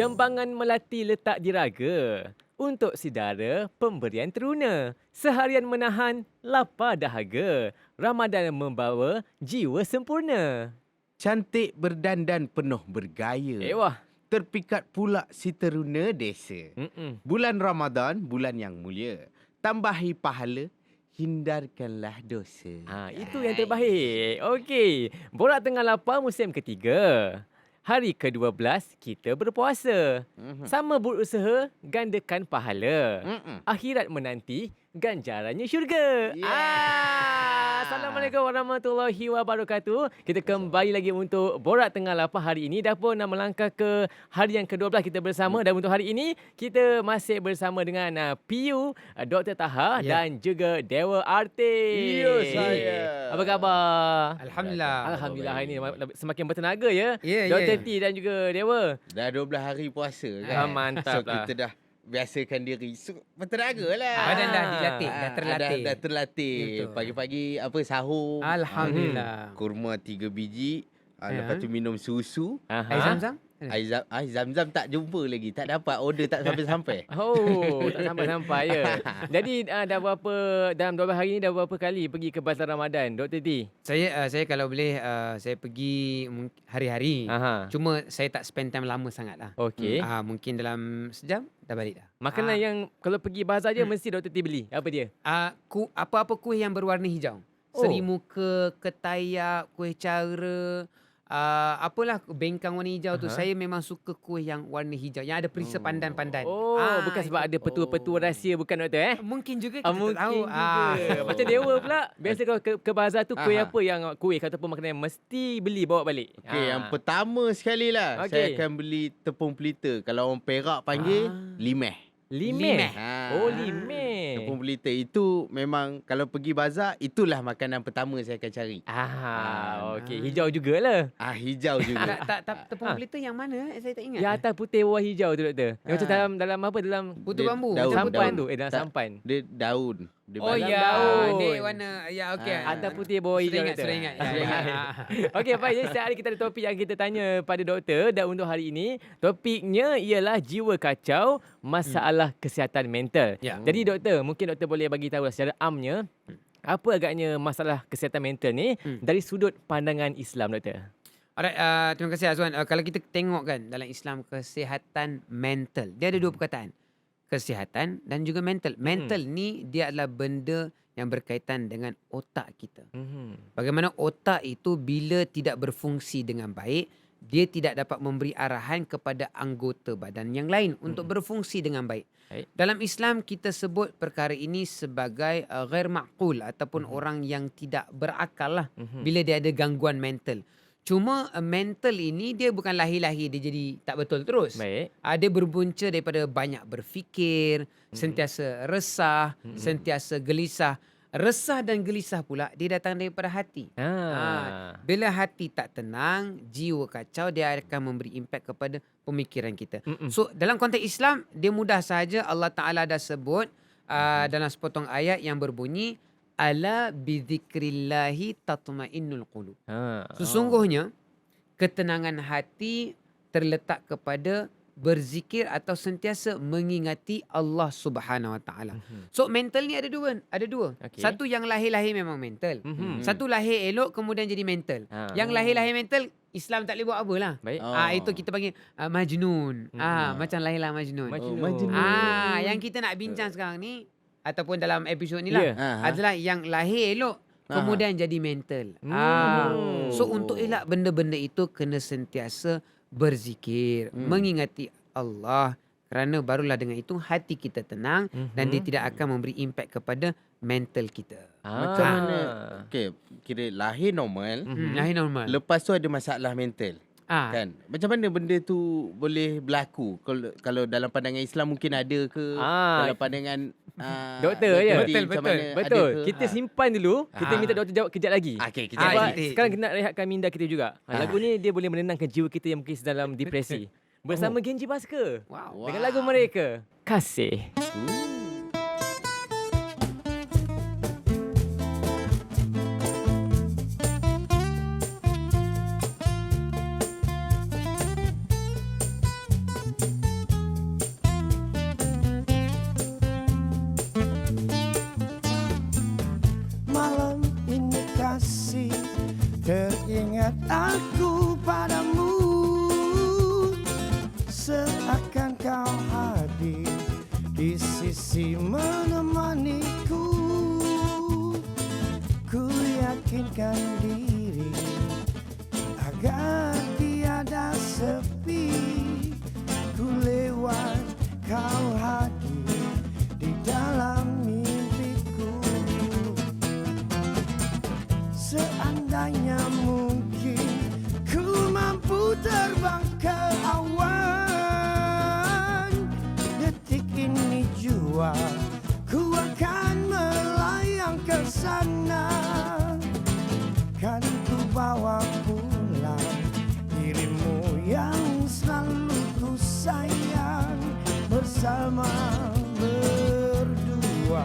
Jambangan melati letak diraga. Untuk saudara, pemberian teruna. Seharian menahan lapar dahaga. Ramadan membawa jiwa sempurna. Cantik berdandan penuh bergaya. Wah. Terpikat pula si teruna desa. Bulan Ramadan, bulan yang mulia. Tambahi pahala, hindarkanlah dosa. Itu yang terbaik. Okey. Borak Tengah Lapar musim ketiga. Hari ke-12 kita berpuasa. Sama berusaha, gandakan pahala. Akhirat menanti, ganjarannya syurga. Assalamualaikum warahmatullahi wabarakatuh. Kita kembali lagi untuk Borak Tengah Lapar hari ini. Dah pun nak melangkah ke hari yang ke-12 kita bersama. Dan untuk hari ini, kita masih bersama dengan PU, Dr. Taha dan juga Dewa Artis. Ya, saya. Apa khabar? Alhamdulillah. Alhamdulillah, hari ini semakin bertenaga ya. Dr. T dan juga Dewa. Dah 12 hari puasa kan. Mantap So lah. kita dah biasakan diri. So bertenaga lah. Badan dah dilatih, dah terlatih. Dah terlatih. Betul. Pagi-pagi sahur. Alhamdulillah. Kurma 3 biji. Lepas tu minum susu. Air Zam-Zam? Air zam-zam tak jumpa lagi. Tak dapat. Order tak sampai-sampai. Oh, tak sampai-sampai ya. Jadi dah berapa, dalam 12 hari ni dah berapa kali pergi ke Bazar Ramadan, Dr. T? Saya kalau boleh saya pergi hari-hari. Cuma saya tak spend time lama sangat lah. Okey. Mungkin dalam sejam dah balik dah. Makanan yang kalau pergi bazar je mesti Dr. T beli. Apa dia? Apa-apa kuih yang berwarna hijau. Seri muka, ketayak, kuih cara, apalah bengkang warna hijau tu. Saya memang suka kuih yang warna hijau, yang ada perisa pandan-pandan. Bukan sebab ada petua-petua rahsia bukan, Doktor? Mungkin juga kita mungkin tak tahu. juga. Macam Dewa pula, biasa kalau ke bazar tu kuih apa yang ataupun makanan yang mesti beli bawa balik? Okey, yang pertama sekali lah saya akan beli tepung pelita. Kalau orang Perak panggil limeh. Limeh. Oh, limeh. Tepung pelita itu memang kalau pergi bazar, itulah makanan pertama saya akan cari. Okey. Hijau jugalah. Hijau juga. Tepung pelita yang mana? Saya tak ingat. Yang atas putih bawah hijau tu, Doktor. Yang macam dalam apa? Dalam putu bambu. Sampan tu. Dalam sampan. Dia daun. Oh ya, daun. dia warna okey. Atas putih bawah hijau. Sudah ingat. Okey, baik. Jadi setiap hari kita ada topik yang kita tanya pada doktor. Dan untuk hari ini, topiknya ialah jiwa kacau, masalah kesihatan mental. Jadi doktor, mungkin doktor boleh bagi tahu secara amnya, apa agaknya masalah kesihatan mental ni dari sudut pandangan Islam, doktor? Alright, terima kasih Azwan. Kalau kita tengok kan dalam Islam, kesihatan mental, dia ada dua perkataan. Kesihatan dan juga mental. Mental ni dia adalah benda yang berkaitan dengan otak kita. Bagaimana otak itu bila tidak berfungsi dengan baik, dia tidak dapat memberi arahan kepada anggota badan yang lain untuk berfungsi dengan baik. Dalam Islam kita sebut perkara ini sebagai ghair ma'qul ataupun orang yang tidak berakal lah bila dia ada gangguan mental. Cuma mental ini dia bukan lahir-lahir dia jadi tak betul terus. Baik. Dia berbunca daripada banyak berfikir, sentiasa resah, sentiasa gelisah. Resah dan gelisah pula dia datang daripada hati. Bila hati tak tenang, jiwa kacau, dia akan memberi impak kepada pemikiran kita. So dalam konteks Islam, dia mudah sahaja. Allah Ta'ala dah sebut dalam sepotong ayat yang berbunyi, ala bidzikrillahi tatmainnul qulub. Sesungguhnya ketenangan hati terletak kepada berzikir atau sentiasa mengingati Allah Subhanahu Wa Taala. So mental ni ada dua. Okay. Satu yang lahir-lahir memang mental. Satu lahir elok kemudian jadi mental. Yang lahir-lahir mental Islam tak boleh buat apa lah. Itu kita panggil majnun. Macam lahirlah majnun. Yang kita nak bincang sekarang ni ataupun dalam episod ni lah adalah yang lahir elok kemudian jadi mental. So untuk elak benda-benda itu kena sentiasa berzikir, mengingati Allah, kerana barulah dengan itu hati kita tenang dan dia tidak akan memberi impak kepada mental kita. Macam mana? Okey, kira lahir normal. Lahir normal. Lepas tu ada masalah mental. Kan? Macam mana benda tu boleh berlaku? Kalau dalam pandangan Islam mungkin ada ke? Dalam pandangan doktor ya. Betul. Kita simpan dulu. Kita minta doktor jawab kejap lagi. Okey, kejap Sebab lagi. sekarang kita nak rehatkan minda kita juga. Lagu ni dia boleh menenangkan jiwa kita yang mungkin dalam depresi. Bersama Genji Basker. Dengan lagu mereka, Kasih. ingat aku padamu, seakan kau hadir di sisi menemaniku. Ku yakinkan diri agar tiada sepi. Ku lewat, kau hadir di dalam mimpiku. Seandainya mungkin ku mampu terbang ke awan, detik ini jua ku akan melayang ke sana. Kan ku bawa pulang dirimu yang selalu ku sayang. Bersama berdua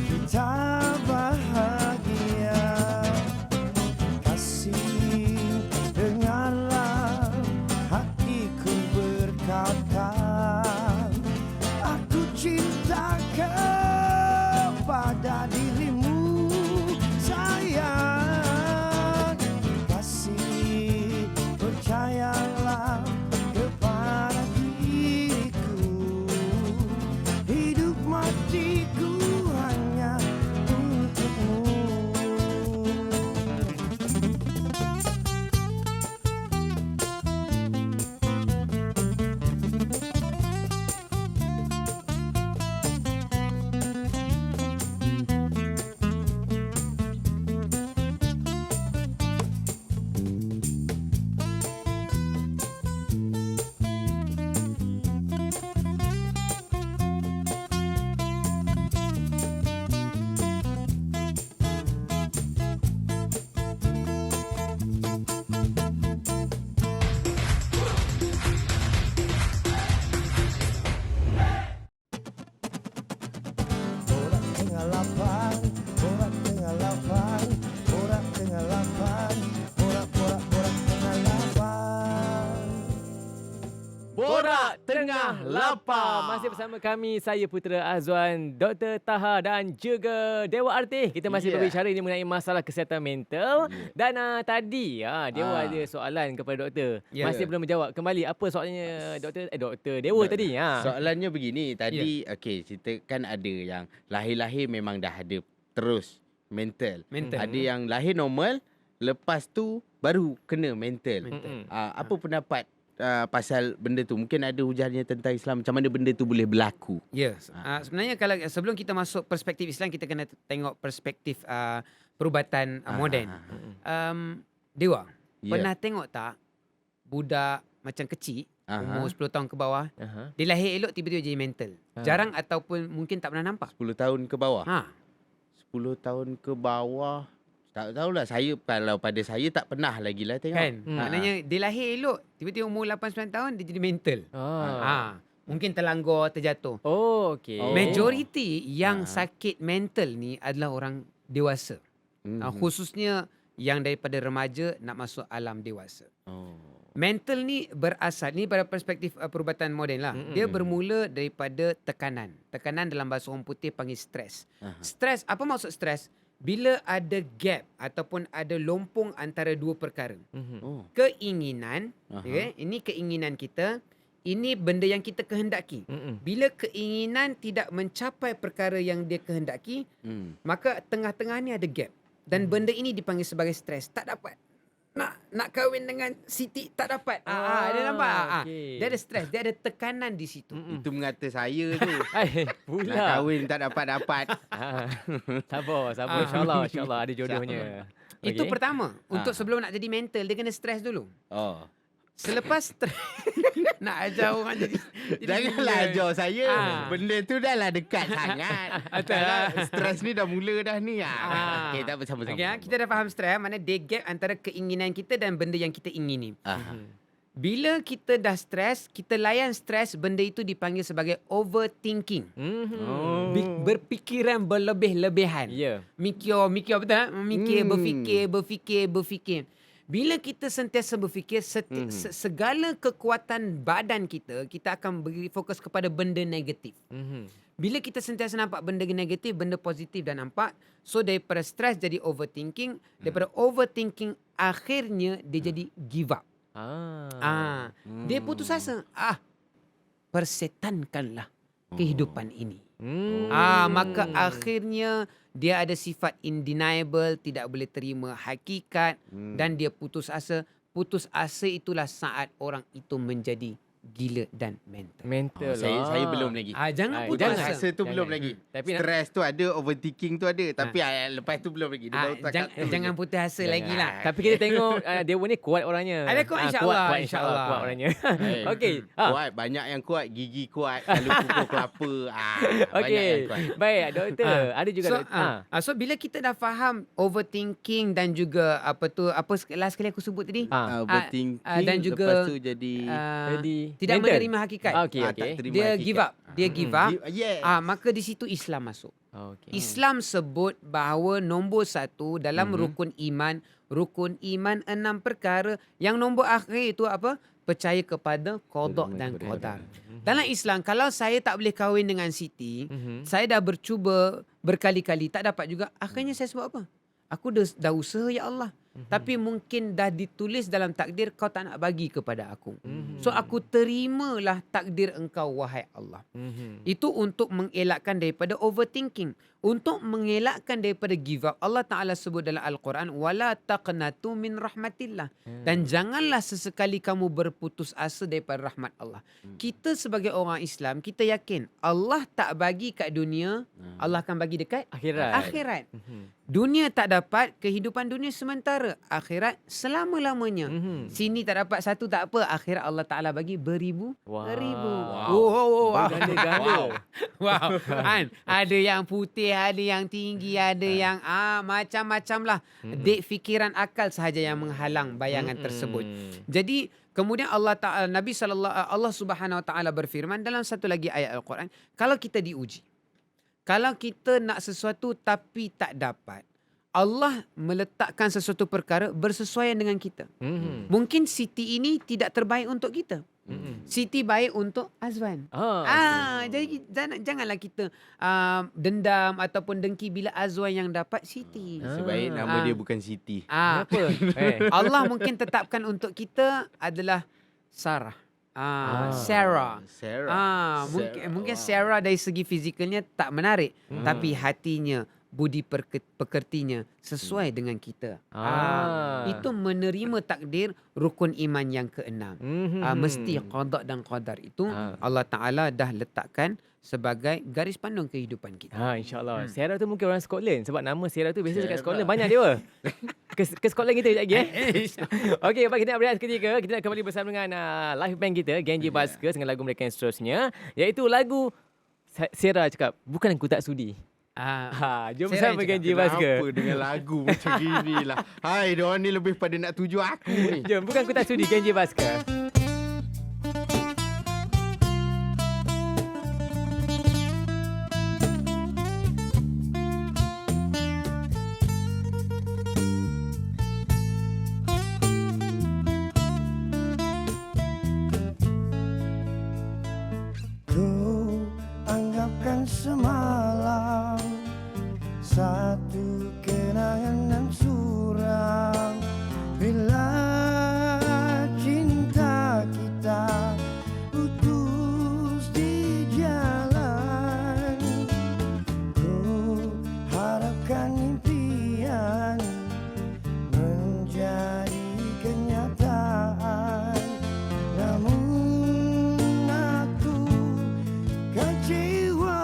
kita bahagia. Kasih, dengarlah hatiku berkata, aku cinta kepada dirimu sayang. Kasih, percayalah kepada diriku. Hidup matiku hanya untukmu. Borak tengah lapang, borak tengah lapang, borak tengah lapang, borak tengah lapang. Borak Tengah Lapang. Masih bersama kami, saya Putera Azwan, Dr. Taha dan juga Dewa Artih. Kita masih berbicara ini mengenai masalah kesihatan mental. Dan tadi Dewa ada soalan kepada doktor. Masih belum menjawab. Kembali, apa soalannya Doktor Dewa tadi? Soalannya begini. Tadi cerita kan ada yang lahir-lahir memang dah ada terus mental. Ada yang lahir normal, lepas tu baru kena mental. Apa pendapat pasal benda tu? Mungkin ada hujannya tentang Islam, macam mana benda tu boleh berlaku? Sebenarnya kalau sebelum kita masuk perspektif Islam, kita kena tengok perspektif perubatan moden. Dewa, pernah tengok tak budak macam kecil, umur 10 tahun ke bawah, dia lahir elok tiba-tiba jadi mental? Jarang ataupun mungkin tak pernah nampak. 10 tahun ke bawah? 10 tahun ke bawah, tak tahulah. Saya, kalau pada saya tak pernah lagi lah tengok. Kan? Maknanya dia lahir elok, tiba-tiba umur 8-9 tahun dia jadi mental. Mungkin terlanggar, terjatuh. Majoriti yang sakit mental ni adalah orang dewasa. Khususnya yang daripada remaja nak masuk alam dewasa. Mental ni berasal, ni pada perspektif perubatan moden lah. Dia bermula daripada tekanan. Tekanan dalam bahasa orang putih panggil stres. Stres, apa maksud stres? Bila ada gap ataupun ada lompong antara dua perkara. Keinginan, ini keinginan kita, ini benda yang kita kehendaki. Bila keinginan tidak mencapai perkara yang dia kehendaki, maka tengah-tengah ni ada gap. Dan benda ini dipanggil sebagai stres. Tak dapat. Nak kahwin dengan Siti, tak dapat. Dia nampak? Dia ada stres, dia ada tekanan di situ. Itu mengata saya tu. Pula. Nak kahwin tak dapat-dapat. Sabar. InsyaAllah ada jodohnya. Itu pertama. Untuk sebelum nak jadi mental, dia kena stres dulu. Selepas stres, nak ajar orang jadi janganlah ajar saya. Benda tu dah lah dekat sangat. Stres ni dah mula dah ni. Okey, tak bersama-sama. Kita dah faham stres, mana dia gap antara keinginan kita dan benda yang kita ingini. Bila kita dah stres, kita layan stres, benda itu dipanggil sebagai overthinking. Berfikiran berlebih-lebihan. Mikir betul tak? Berfikir. Bila kita sentiasa berfikir segala kekuatan badan kita akan beri fokus kepada benda negatif. Bila kita sentiasa nampak benda negatif, benda positif dah nampak. So daripada stres jadi overthinking. Daripada overthinking akhirnya dia jadi give up. Dia putus asa. Persetankanlah kehidupan ini. Maka akhirnya dia ada sifat undeniable, tidak boleh terima hakikat dan dia putus asa. Putus asa itulah saat orang itu menjadi gila dan mental. Saya belum lagi. Jangan putus asa. Rasa tu belum lagi. Tapi stres tu ada, overthinking tu ada. Tapi lepas tu belum lagi. Dia baru takat tu Jangan je. putus asa lagi lah. Tapi kita tengok Dewa ni kuat orangnya. Ada kuat, insyaAllah. Kuat insyaAllah. Kuat orangnya. Okey. Kuat. Banyak yang kuat. Gigi kuat. Kalau pukul kelapa. Banyak yang kuat. Baik, doktor. Ada juga So bila kita dah faham overthinking dan juga apa last kali aku sebut tadi, Overthinking. dan juga lepas tu jadi tidak mental. menerima hakikat. Okey. Dia give up. Dia give up. Yes. Maka di situ Islam masuk. Okey. Islam sebut bahawa nombor 1 dalam rukun iman 6 perkara. Yang nombor akhir itu apa? Percaya kepada qada dan qadar. Dalam Islam, kalau saya tak boleh kahwin dengan Siti, saya dah bercuba berkali-kali tak dapat juga. Akhirnya saya sebut apa? Aku dah usaha ya Allah. Tapi mungkin dah ditulis dalam takdir kau tak nak bagi kepada aku. So aku terimalah takdir engkau wahai Allah. Itu untuk mengelakkan daripada overthinking. Untuk mengelakkan daripada give up. Allah Ta'ala sebut dalam Al-Quran, wala taqnatu min rahmatillah. Dan janganlah sesekali kamu berputus asa daripada rahmat Allah. Kita sebagai orang Islam, kita yakin Allah tak bagi kat dunia, Allah akan bagi dekat akhirat. Dunia tak dapat, kehidupan dunia sementara. Akhirat selama-lamanya. Sini tak dapat satu tak apa, akhirat Allah Ta'ala bagi beribu. Ganda-ganda. Wow. Ada yang putih, ada yang tinggi, ada yang macam-macam lah. Dek fikiran akal sahaja yang menghalang bayangan tersebut. Jadi kemudian Allah Subhanahu Wa Taala berfirman dalam satu lagi ayat Al-Quran, kalau kita diuji, kalau kita nak sesuatu tapi tak dapat, Allah meletakkan sesuatu perkara bersesuaian dengan kita. Mungkin Siti ini tidak terbaik untuk kita. Siti baik untuk Azwan. Jadi janganlah kita dendam ataupun dengki bila Azwan yang dapat Siti. Sebaik nama dia bukan Siti. Kenapa? Allah mungkin tetapkan untuk kita adalah Sarah. Sarah. Mungkin Sarah dari segi fizikalnya tak menarik, tapi hatinya, budi pekertinya sesuai dengan kita. Itu menerima takdir rukun iman yang ke-6. Mesti qada dan qadar itu Allah Ta'ala dah letakkan sebagai garis panduan kehidupan kita. InsyaAllah. Sarah tu mungkin orang Scotland. Sebab nama Sarah tu biasa dekat Scotland banyak dia. Ke Scotland kita sekejap lagi. Okey, baik, kita nak berehat seketika. Kita nak kembali bersama dengan live band kita, Genji Basker, dengan lagu mereka yang seterusnya. Iaitu lagu Sarah cakap, bukan aku tak sudi. Jom bersama Genji Basker. Kenapa dengan lagu macam gini lah. Hai, diorang ni lebih pada nak tuju aku ni. Jom, bukan aku tak sudi, Genji Basker. Semalam satu kenangan yang suram, bila cinta kita putus di jalan. Ku harapkan impian menjadi kenyataan, namun aku kecewa.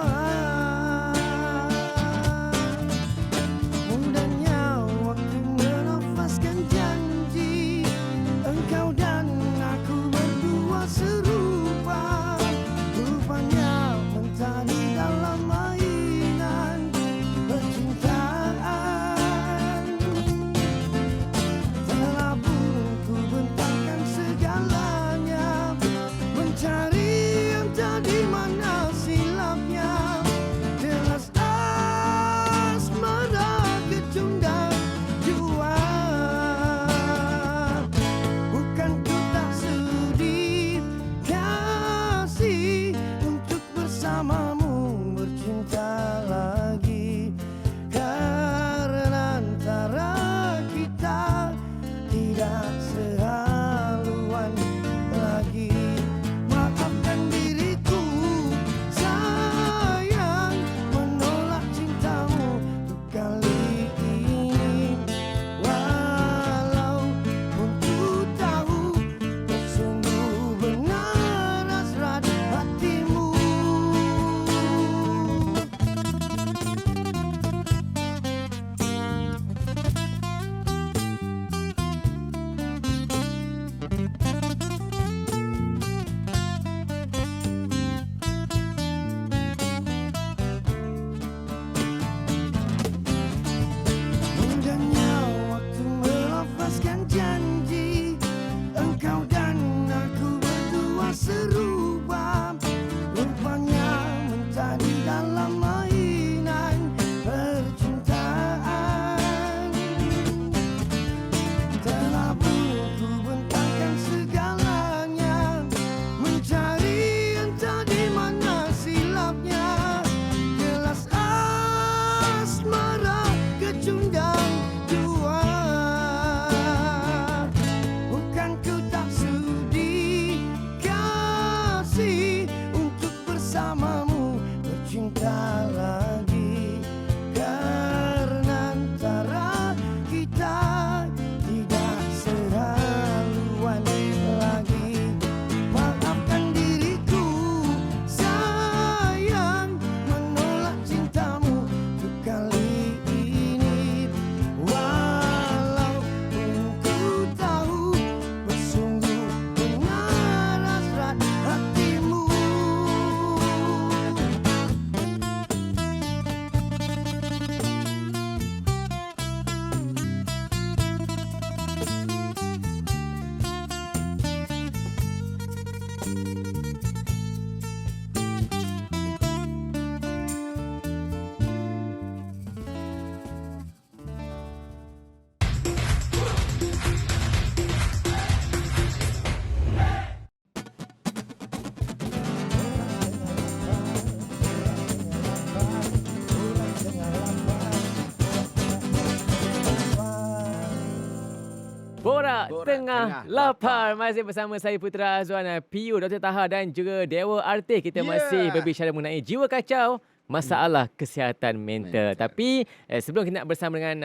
Borak Tengah Lapar. Masih bersama saya Putra Azwan, PU Dr. Taha dan juga Dewa Artis. Kita masih berbicara mengenai jiwa kacau, masalah kesihatan mental. Tapi sebelum kita nak bersama dengan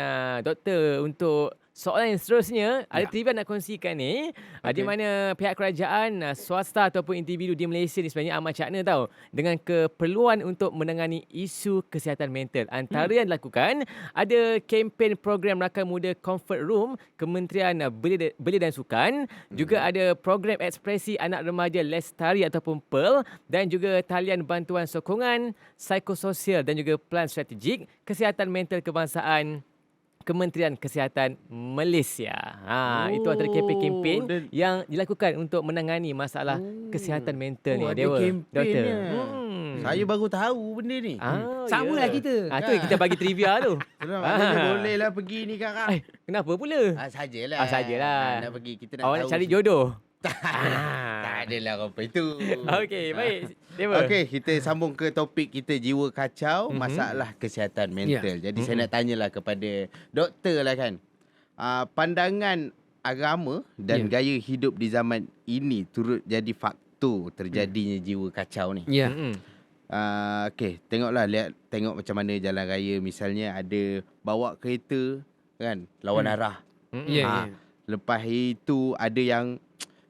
doktor untuk soalan yang seterusnya, ada trivia nak kongsikan ni. Di mana pihak kerajaan, swasta ataupun individu di Malaysia ni sebenarnya amat cakna tau dengan keperluan untuk menangani isu kesihatan mental. Antara yang dilakukan, ada kempen program rakan muda Comfort Room, Kementerian Belia dan Sukan. Juga ada program ekspresi anak remaja Lestari ataupun Pearl. Dan juga talian bantuan sokongan psikososial dan juga pelan strategik kesihatan mental kebangsaan Kementerian Kesihatan Malaysia. Itu antara kempen-kempen yang dilakukan untuk menangani masalah kesihatan mental ni. Ada Dewa, kempennya. Saya baru tahu benda ni. Sama lah kita. Tu yang kita bagi trivia tu. Bolehlah pergi ni kakak. Kenapa pula? Sajalah. Sajalah. Nak pergi, kita nak Awak tahu. nak cari jodoh? Tak adalah apa itu. Okey, baik. Dewa. Okey, kita sambung ke topik kita, jiwa kacau, masalah kesihatan mental. Jadi saya nak tanyalah kepada doktor lah kan. Pandangan agama dan gaya hidup di zaman ini turut jadi faktor terjadinya jiwa kacau ni. Ya. Okey, tengok macam mana jalan raya misalnya ada bawa kereta kan, lawan arah. Ya. Lepas itu ada yang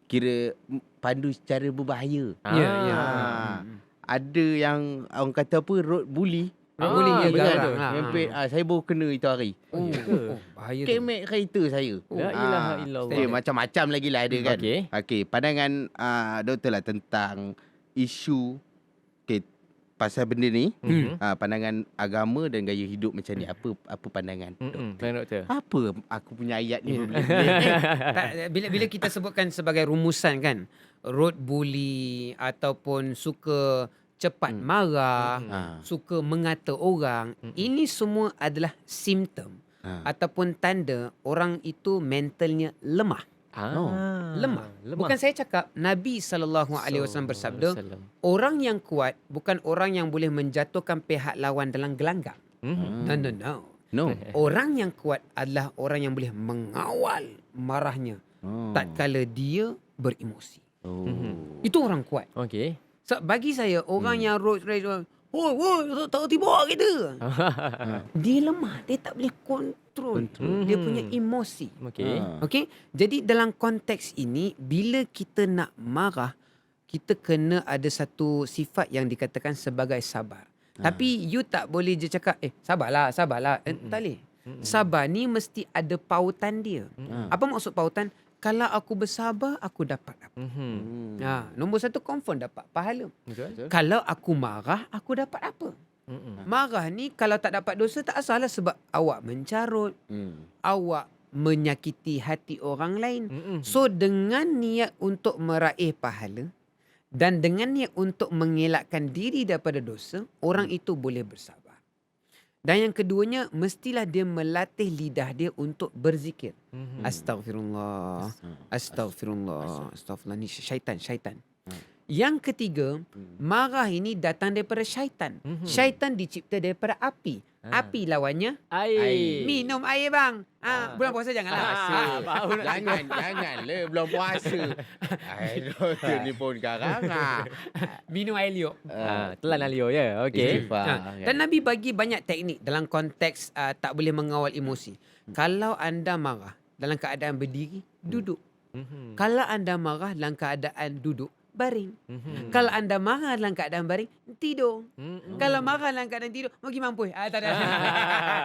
kira pandu secara berbahaya. Ada yang orang kata apa, road bully. Bully dia betul garang tu. lah. Saya baru kena itu hari. Bahaya tu. Kemek kereta saya. La ilaha illallah. Macam-macam lagi lah ada kan. Okey. Pandangan doktor lah tentang isu pasal benda ni. Pandangan agama dan gaya hidup macam ni. Apa pandangan Pandangan doktor. Apa aku punya ayat ni? Bila kita sebutkan sebagai rumusan kan, road bully ataupun suka cepat marah, suka mengata orang, ini semua adalah simptom ataupun tanda orang itu mentalnya lemah. Lemah. Bukan saya cakap, Nabi SAW bersabda, orang yang kuat bukan orang yang boleh menjatuhkan pihak lawan dalam gelanggang. No. Orang yang kuat adalah orang yang boleh mengawal marahnya tatkala dia beremosi. Itu orang kuat. Okey. So, bagi saya, orang yang road rage, tak tiba kita. Dia lemah, dia tak boleh kontrol dia punya emosi. Okey. Jadi dalam konteks ini, bila kita nak marah, kita kena ada satu sifat yang dikatakan sebagai sabar. Tapi you tak boleh je cakap, sabarlah. Tak boleh. Sabar ni mesti ada pautan dia. Apa maksud pautan? Kalau aku bersabar, aku dapat apa? Nombor satu, confirm dapat pahala. Betul. Kalau aku marah, aku dapat apa? Marah ni kalau tak dapat dosa, tak salah sebab awak mencarut, awak menyakiti hati orang lain. So dengan niat untuk meraih pahala dan dengan niat untuk mengelakkan diri daripada dosa, orang itu boleh bersabar. Dan yang keduanya, mestilah dia melatih lidah dia untuk berzikir. Astagfirullah. Astagfirullah. Astagfirullah. Ni syaitan. Yang ketiga, marah ini datang daripada syaitan. Syaitan dicipta daripada api. Api lawannya Air. minum air bang. Bulan puasa janganlah. Janganlah belum puasa. Doktor ni pun garang. Minum air liuk. Telan alio je. Okey. Dan Nabi bagi banyak teknik dalam konteks tak boleh mengawal emosi. Kalau anda marah dalam keadaan berdiri, duduk. Kalau anda marah dalam keadaan duduk, baring. Kalau anda marah dalam keadaan baring, tidur. Kalau marah dalam keadaan tidur, pergi mampus. Tak ada.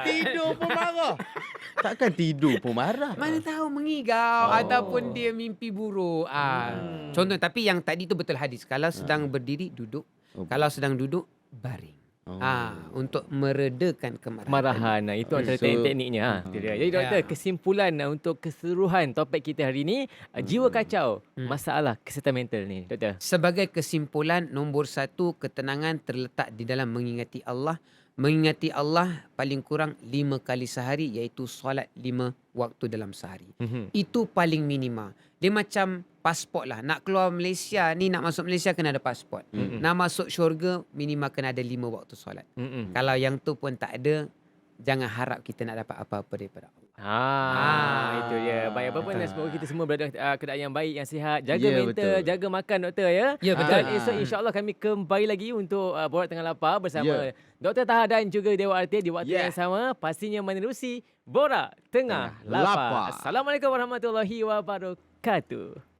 Tidur pun marah. Takkan tidur pun marah. Mana tahu mengigau ataupun dia mimpi buruk. Contoh, tapi yang tadi tu betul hadis. Kalau sedang berdiri, duduk. Kalau sedang duduk, baring. Untuk meredakan kemarahan. Itu antara teknik-tekniknya. Jadi doktor, kesimpulan untuk keseluruhan topik kita hari ini, jiwa kacau, masalah kesihatan mental ni, doktor. Sebagai kesimpulan, nombor satu, ketenangan terletak di dalam mengingati Allah. Mengingati Allah paling kurang 5 kali sehari, iaitu solat 5 waktu dalam sehari. Itu paling minima. Dia macam pasport lah. Nak keluar Malaysia ni, nak masuk Malaysia kena ada pasport. Nak masuk syurga minimal kena ada 5 waktu solat. Kalau yang tu pun tak ada, jangan harap kita nak dapat apa-apa daripada Allah. Itu dia. Baik, apa pun semoga kita semua berada keadaan yang baik, yang sihat. Jaga mental, jaga makan doktor ya. Ya, betul. Dan esok insya-Allah kami kembali lagi untuk Borak Tengah Lapar bersama Dr. Taha dan juga Dewa Arti di waktu yang sama, pastinya menerusi Borak Tengah Lapar. Assalamualaikum warahmatullahi wabarakatuh.